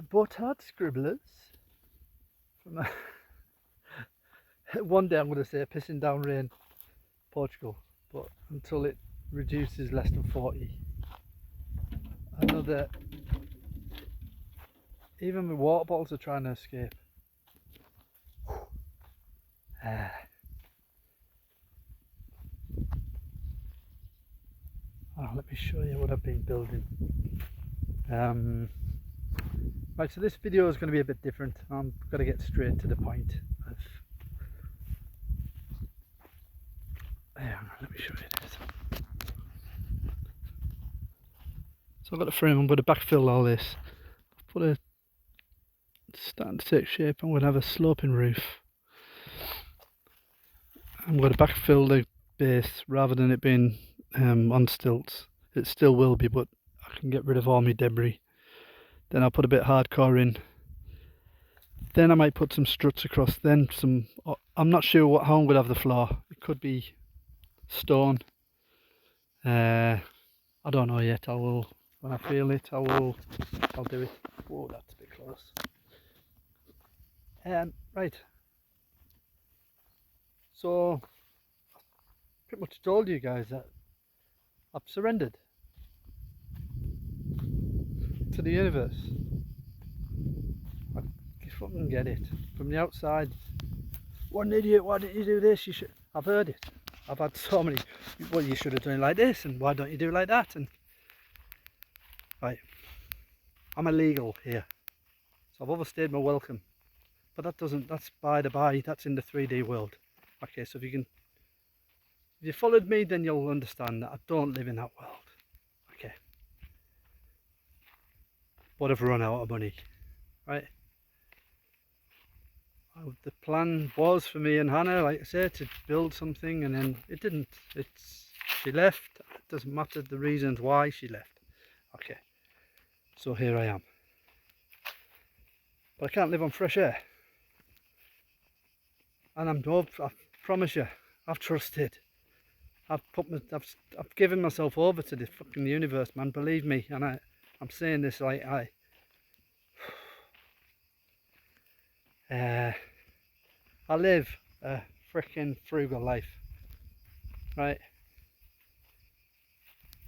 But had scribblers from one day I'm going to say pissing down rain, Portugal, but until it reduces less than 40. Another, even the water bottles are trying to escape. Oh, let me show you what I've been building. Right, so this video is going to be a bit different. I'm going to get straight to the point. Let me show you this. So I've got a frame. I'm going to backfill all this. Put a starting to take shape. I'm going to have a sloping roof. I'm going to backfill the base rather than it being on stilts. It still will be, but I can get rid of all my debris. Then I'll put a bit of hardcore in. Then I might put some struts across. Then some. I'm not sure how I'm going to have the floor. It could be stone. I don't know yet. I will, when I feel it, I'll do it. Whoa, that's a bit close. Right. So, I pretty much told you guys that I've surrendered to the universe. I fucking get it. From the outside, what an idiot, why didn't you do this? You should. I've heard it. I've had so many, well, you should have done it like this, and why don't you do it like that? And right, I'm illegal here, so I've overstayed my welcome. But that doesn't, that's by the by, that's in the 3D world. Okay, so if you followed me, then you'll understand that I don't live in that world. Okay. But I've run out of money, right? The plan was for me and Hannah, like I said, to build something, and then it didn't. She left. It doesn't matter the reasons why she left. Okay. So here I am. But I can't live on fresh air. And I promise you, I've trusted. I've given myself over to the fucking universe, man. Believe me, and I'm saying this like I live a freaking frugal life, right?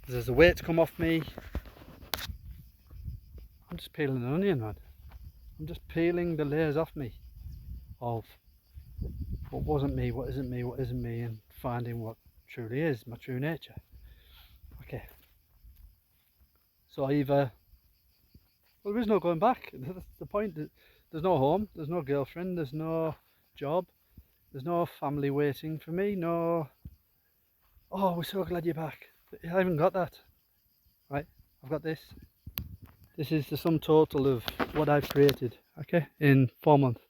There's a weight to come off me. I'm just peeling an onion, man. I'm just peeling the layers off me of what wasn't me, what isn't me, what isn't me, and finding what truly is my true nature. Okay. So either, well, there is no going back. That's the point. There's no home, there's no girlfriend, there's no job, there's no family waiting for me, no, oh, we're so glad you're back. I haven't got that, right? I've got this. This is the sum total of what I've created, okay, in 4 months.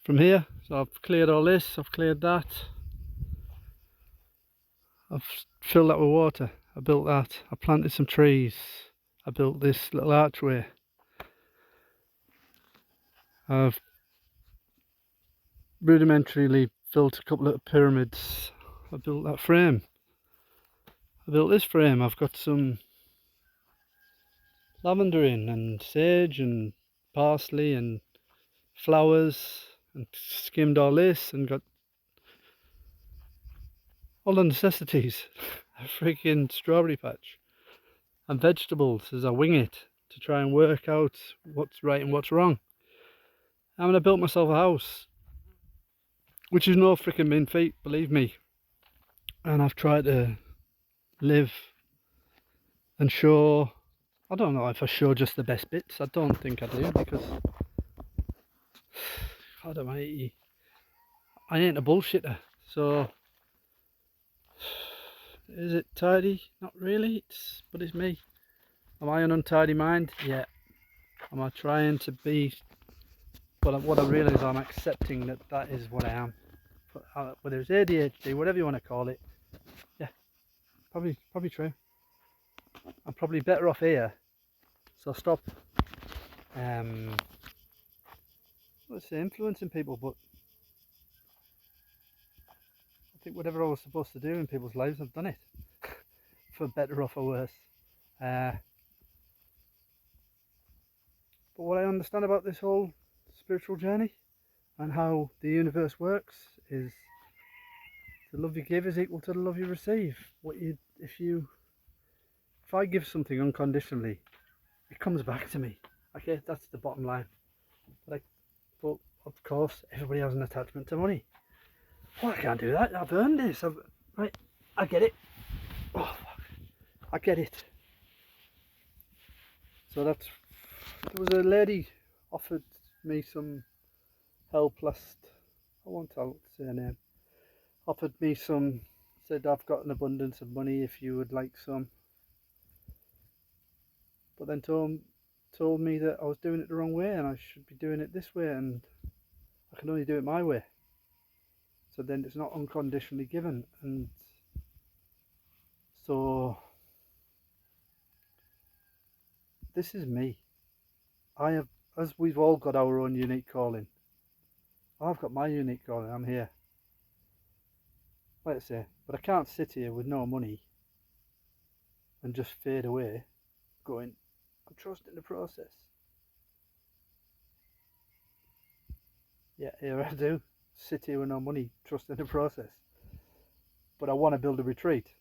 From here, so I've cleared all this, I've cleared that, I've filled that with water, I built that, I planted some trees, I built this little archway, I've rudimentarily built a couple of pyramids, I built that frame, I built this frame, I've got some lavender in, and sage and parsley and flowers, and skimmed all this and got all the necessities. A freaking strawberry patch and vegetables as I wing it to try and work out what's right and what's wrong. I mean, I built myself a house, which is no freaking mean feat, believe me, and I've tried to live and show. I don't know if I show just the best bits. I don't think I do, because I don't know, I ain't a bullshitter. So is it tidy? Not really, but it's me. Am I an untidy mind? Yeah. Am I trying to be? But what I realise, I'm accepting that is what I am. Whether it's ADHD, whatever you want to call it, yeah, probably true. I'm probably better off here. So stop. Let's say influencing people, but I think whatever I was supposed to do in people's lives, I've done it. For better or for worse. understand about this whole spiritual journey and how the universe works is the love you give is equal to the love you receive. If I give something unconditionally, it comes back to me. Okay, that's the bottom line. But of course, everybody has an attachment to money. Well, I can't do that. I've earned this. Right, I get it. Oh, I get it. So there was a lady offered me some help last. I won't say her name. Offered me some. Said I've got an abundance of money if you would like some. But then told me that I was doing it the wrong way and I should be doing it this way, and I can only do it my way. So then it's not unconditionally given, and so this is me. As we've all got our own unique calling. I've got my unique calling. I'm here. Let's say, but I can't sit here with no money and just fade away, going, I'm trusting the process. Yeah, here I do. Sit here with no money, trusting the process. But I want to build a retreat,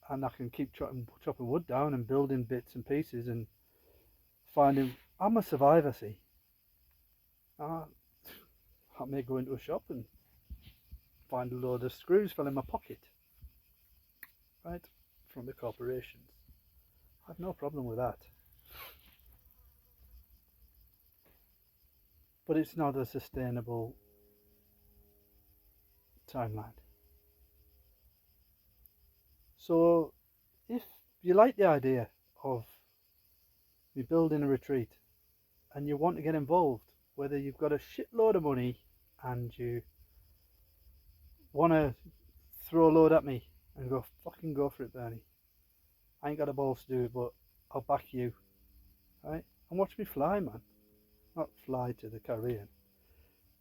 and I can keep chopping wood down and building bits and pieces and finding. I'm a survivor, see. I may go into a shop and find a load of screws fell in my pocket, right, from the corporations. I have no problem with that. But it's not a sustainable timeline. So if you like the idea of me building a retreat and you want to get involved, whether you've got a shitload of money and you want to throw a load at me and go, fucking go for it, Bernie. I ain't got the balls to do it, but I'll back you, right? And watch me fly, man. Not fly to the Caribbean.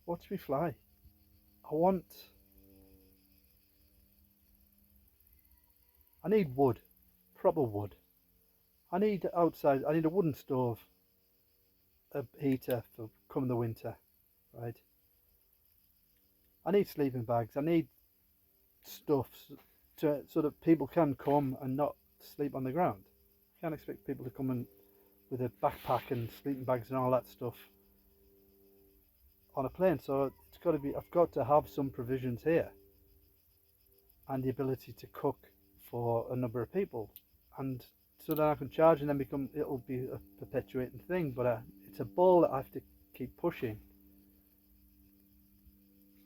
Watch me fly. I need wood, proper wood. I need a wooden stove, a heater for come the winter, right? I need sleeping bags. I need stuff so that people can come and not sleep on the ground. You can't expect people to come in with a backpack and sleeping bags and all that stuff on a plane. So it's got to be. I've got to have some provisions here, and the ability to cook for a number of people, and so that I can charge and then it'll be a perpetuating thing. But it's a ball that I have to keep pushing.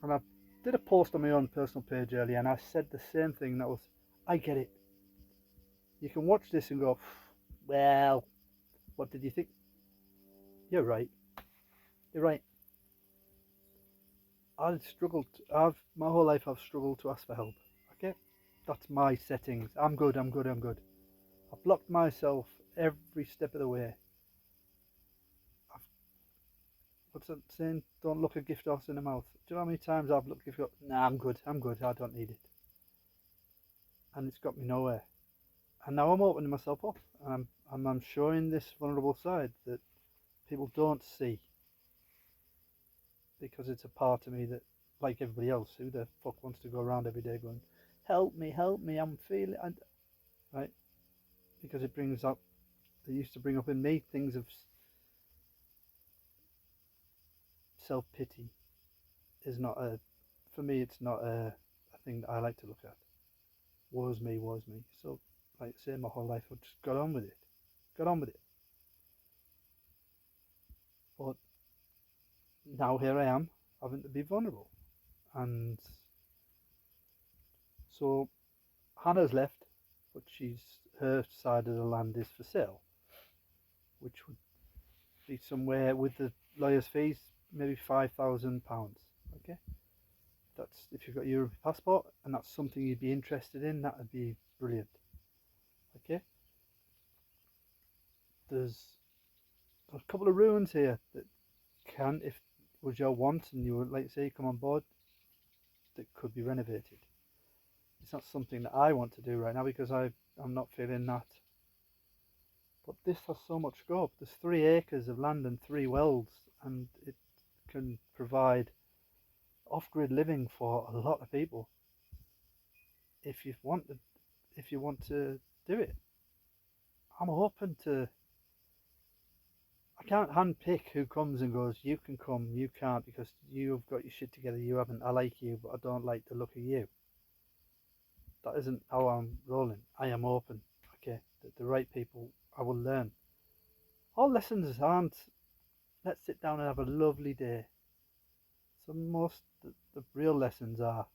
And I did a post on my own personal page earlier, and I said the same thing. That was, I get it. You can watch this and go, well, what did you think? You're right. You're right. My whole life I've struggled to ask for help. Okay? That's my settings. I'm good. I've blocked myself every step of the way. What's that saying? Don't look a gift horse in the mouth. Do you know how many times I've looked a gift horse? Nah, I'm good. I don't need it. And it's got me nowhere. And now I'm opening myself up. And I'm showing this vulnerable side that people don't see. Because it's a part of me that, like everybody else, who the fuck wants to go around every day going, help me, I'm feeling, right? Because it used to bring up in me things of self-pity. For me, it's not a thing that I like to look at. Woe's me. So, like I say, my whole life I just got on with it. But now here I am, having to be vulnerable. And so Hannah's left, but her side of the land is for sale, which would be somewhere with the lawyer's fees, maybe £5,000. Okay, that's if you've got your passport and that's something you'd be interested in. That would be brilliant. Okay, there's a couple of ruins here that if was your want and you would like to say come on board, that could be renovated. It's not something that I want to do right now because I'm not feeling that But this has so much scope. There's 3 acres of land and 3 wells, and it can provide off-grid living for a lot of people if you want to do it. I'm open to. I can't handpick who comes and goes. You can come, you can't because you've got your shit together. You haven't. I like you, but I don't like the look of you. That isn't how I'm rolling. I am open. Okay, the right people. I will learn. All lessons aren't. Let's sit down and have a lovely day. So most the real lessons are.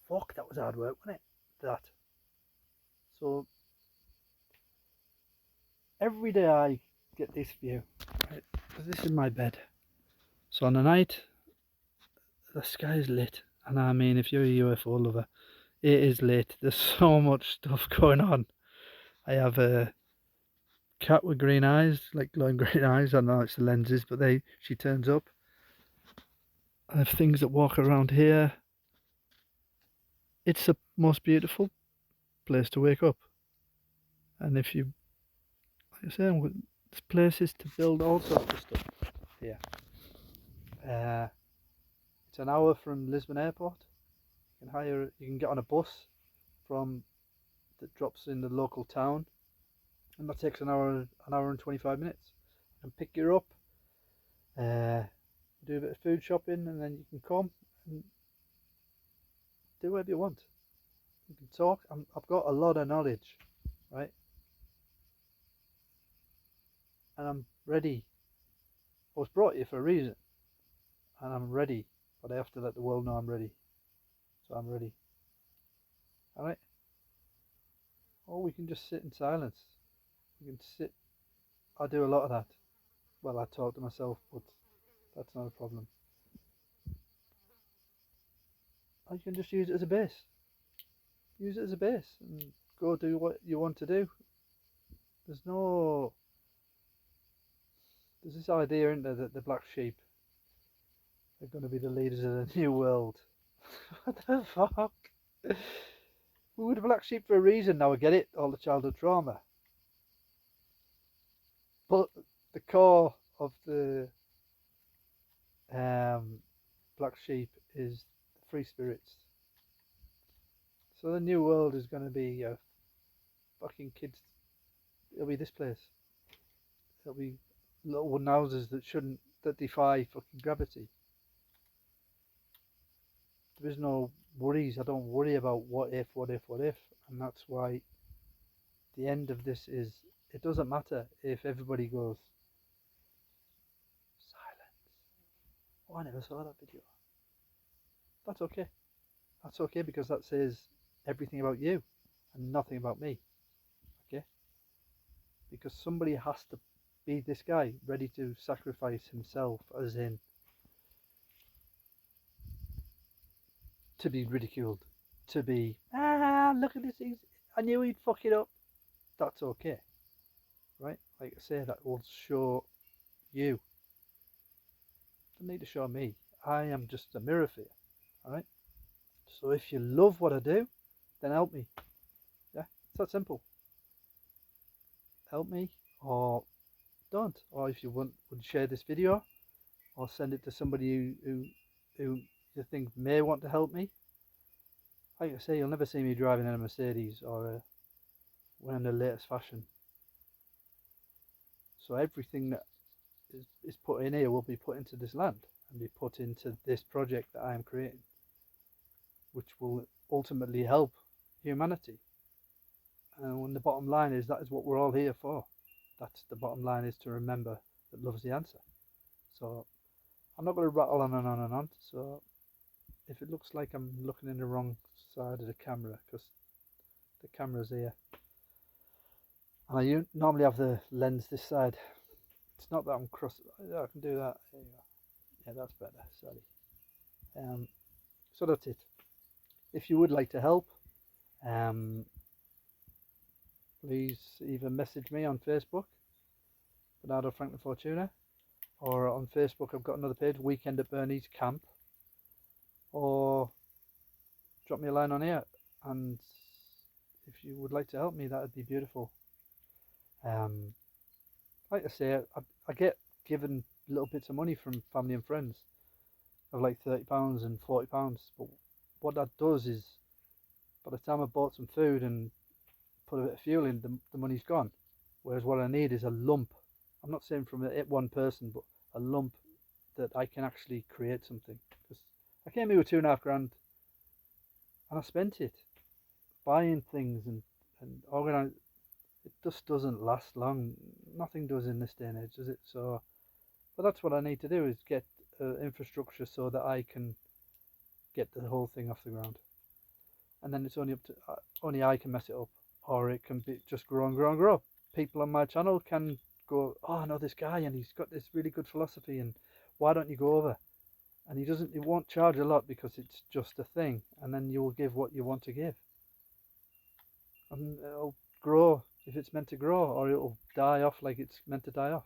Fuck, that was hard work, wasn't it? That. So every day I get this view. Right? 'Cause this is my bed. So on the night, the sky is lit, and I mean, if you're a UFO lover, it is lit. There's so much stuff going on. I have a cat with green eyes, like glowing green eyes. I know it's the lenses, but she turns up. I have things that walk around here. It's the most beautiful place to wake up. And if you, like I say, there's places to build all sorts of stuff here. It's an hour from Lisbon Airport. You can get on a bus that drops in the local town, and that takes an hour and 25 minutes. And pick you up, do a bit of food shopping, and then you can come and do whatever you want. You can talk. I've got a lot of knowledge, right? And I'm ready. I was brought here for a reason, and I'm ready. But I have to let the world know I'm ready. So I'm ready. All right. Or we can just sit in silence. We can sit. I do a lot of that. Well, I talk to myself, but that's not a problem. Or you can just use it as a base. Use it as a base and go do what you want to do. There's this idea, isn't there, that the black sheep are going to be the leaders of the new world. What the fuck? We were the black sheep for a reason. Now I get it, all the childhood trauma. But the core of the black sheep is the free spirits. So the new world is going to be fucking kids. It'll be this place. It'll be little wooden houses that defy fucking gravity. There is no worries. I don't worry about what if, and that's why the end of this is. It doesn't matter if everybody goes silence. Oh, I never saw that video. That's okay. That's okay because that says everything about you and nothing about me. Okay? Because somebody has to be this guy ready to sacrifice himself, as in to be ridiculed, to be look at this. I knew he'd fuck it up. That's okay, right? Like I say, that will show you. Don't need to show me. I am just a mirror for you. All right. So if you love what I do, then help me. Yeah, it's that simple. Help me or don't. Or if you would share this video or send it to somebody who you think may want to help me. Like I say, you'll never see me driving in a Mercedes or wearing the latest fashion. So everything that is put in here will be put into this land and be put into this project that I am creating, which will ultimately help humanity. And when the bottom line is, that is what we're all here for. That's the bottom line, is to remember that love's the answer. So I'm not going to rattle on and on and on. So if it looks like I'm looking in the wrong side of the camera, because the camera's here, and I normally have the lens this side. It's not that I'm cross. Yeah, I can do that. There you go. Yeah, that's better. Sorry. So that's it. If you would like to help, please either message me on Facebook, Bernardo Franklin Fortuna, or on Facebook I've got another page, Weekend at Bernie's Camp, or drop me a line on here, and if you would like to help me, that would be beautiful. Like I say, I get given little bits of money from family and friends of like £30 and £40, but what that does is, by the time I bought some food and put a bit of fuel in, the money's gone. Whereas what I need is a lump. I'm not saying from one person, but a lump that I can actually create something. Because I came here with 2.5 grand, and I spent it buying things and organize. It just doesn't last long. Nothing does in this day and age, does it? So, but that's what I need to do, is get infrastructure so that I can get the whole thing off the ground. And then it's only up to only I can mess it up, or it can be just grow and grow and grow. People on my channel can go, oh, I know this guy and he's got this really good philosophy, and why don't you go over? And he won't charge a lot because it's just a thing, and then you will give what you want to give, and it'll grow if it's meant to grow, or it'll die off like it's meant to die off.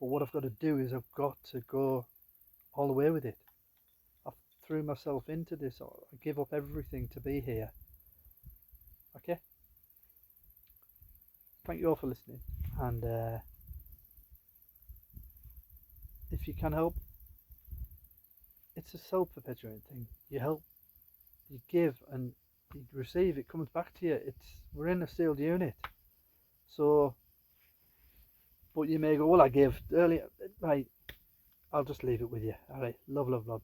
But what I've got to do is I've got to go all the way with it. I threw myself into this. I give up everything to be here. Okay? Thank you all for listening. And if you can help, it's a self-perpetuating thing. You help, you give, and you receive. It comes back to you. We're in a sealed unit. So, but you may go, well, I gave earlier. Right, I'll just leave it with you. All right, love, love, love.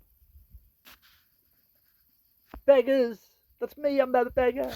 Beggars! That's me, I'm the beggar!